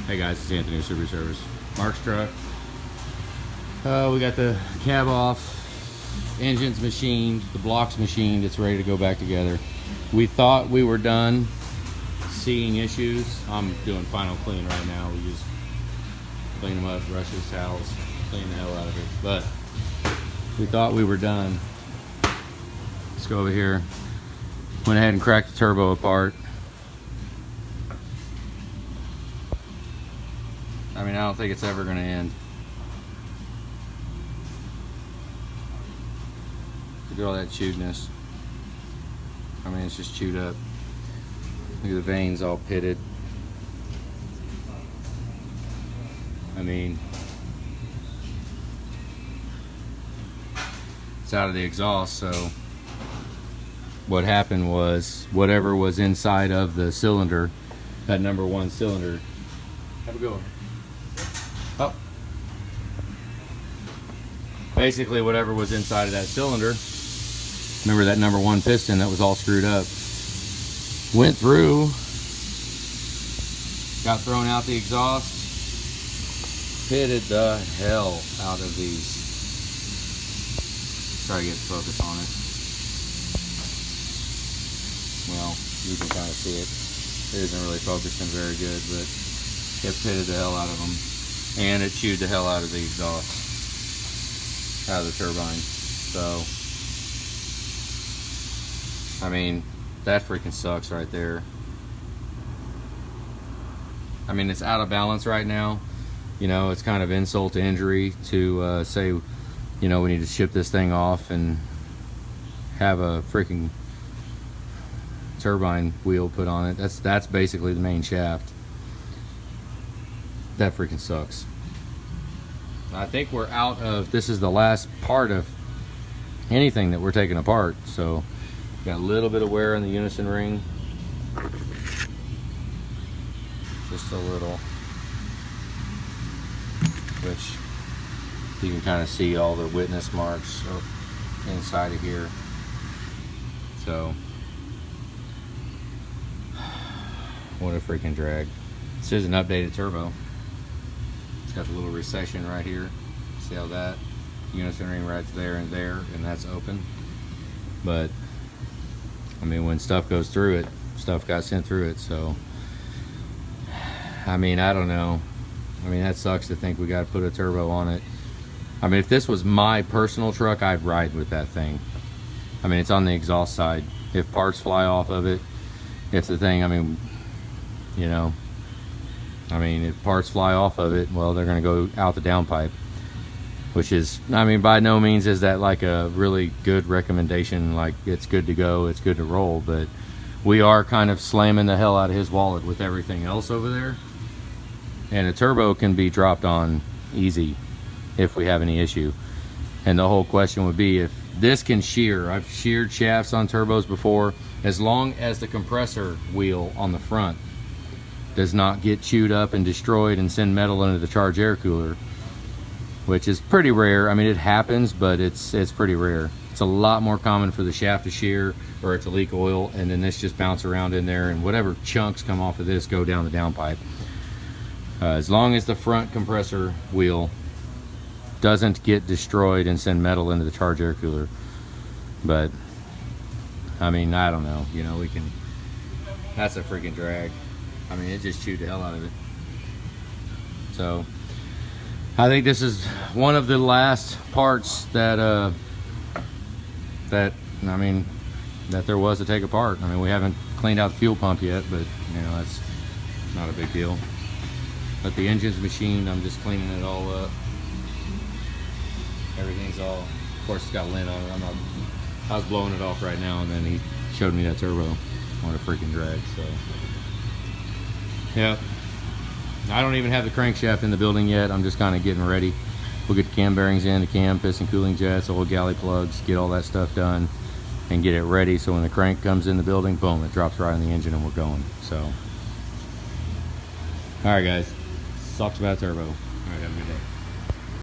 Hey guys, it's Anthony with Super Service. Mark's truck. We got the cab off, engines machined, the blocks machined. It's ready to go back together. We thought we were done seeing issues. I'm doing final clean right now. We just clean them up, brushes, towels, clean the hell out of it. But we thought we were done. Let's go over here. Went ahead and cracked the turbo apart. I mean, I don't think it's ever going to end. Look at all that chewedness. I mean, it's just chewed up. Look at the veins all pitted. I mean, it's out of the exhaust, so what happened was whatever was inside of the cylinder, that number one cylinder. Have a good one. Oh. Basically, whatever was inside of that cylinder, remember that number one piston that was all screwed up, went through, got thrown out the exhaust, pitted the hell out of these. Try to get focus on it. Well, you can kind of see it. It isn't really focusing very good, but it pitted the hell out of them. And it chewed the hell out of the exhaust, out of the turbine. So, I mean, that freaking sucks right there. I mean, it's out of balance right now. You know, it's kind of insult to injury to say, you know, we need to ship this thing off and have a freaking turbine wheel put on it. That's basically the main shaft. That freaking sucks. I think we're out of, this is the last part of anything that we're taking apart. So got a little bit of wear in the unison ring, just a little, which you can kind of see all the witness marks inside of here. So what a freaking drag. This is an updated turbo. It's got the little recession right here. See how that unison ring right there, and that's open. But I mean, when stuff goes through it, stuff got sent through it. So I mean, I don't know. I mean, that sucks to think we got to put a turbo on it. I mean, if this was my personal truck, I'd ride with that thing. I mean, it's on the exhaust side. If parts fly off of it, if the thing, I mean, you know, I mean, if parts fly off of it, well, they're going to go out the downpipe, which is, I mean, by no means is that like a really good recommendation, like it's good to go, it's good to roll, but we are kind of slamming the hell out of his wallet with everything else over there. And a turbo can be dropped on easy if we have any issue. And the whole question would be, if this can shear, I've sheared shafts on turbos before, as long as the compressor wheel on the front does not get chewed up and destroyed and send metal into the charge air cooler, which is pretty rare. I mean, it happens, but it's pretty rare. It's a lot more common for the shaft to shear or it to leak oil, and then this just bounce around in there, and whatever chunks come off of this go down the downpipe. As long as the front compressor wheel doesn't get destroyed and send metal into the charge air cooler. But I mean, I don't know, you know, we can, that's a freaking drag. I mean, it just chewed the hell out of it. So I think this is one of the last parts that I mean, that there was to take apart. I mean, we haven't cleaned out the fuel pump yet, but you know, that's not a big deal. But the engine's machined. I'm just cleaning it all up. Everything's all, of course, it's got lint on it. I was blowing it off right now, and then he showed me that turbo. What a freaking drag. So yeah, I don't even have the crankshaft in the building yet. I'm just kind of getting ready. We'll get the cam bearings in, the cam, piston, cooling jets, oil galley plugs, get all that stuff done and get it ready, so when the crank comes in the building, boom, it drops right on the engine and we're going. So all right guys, talks about turbo. All right, have a good day.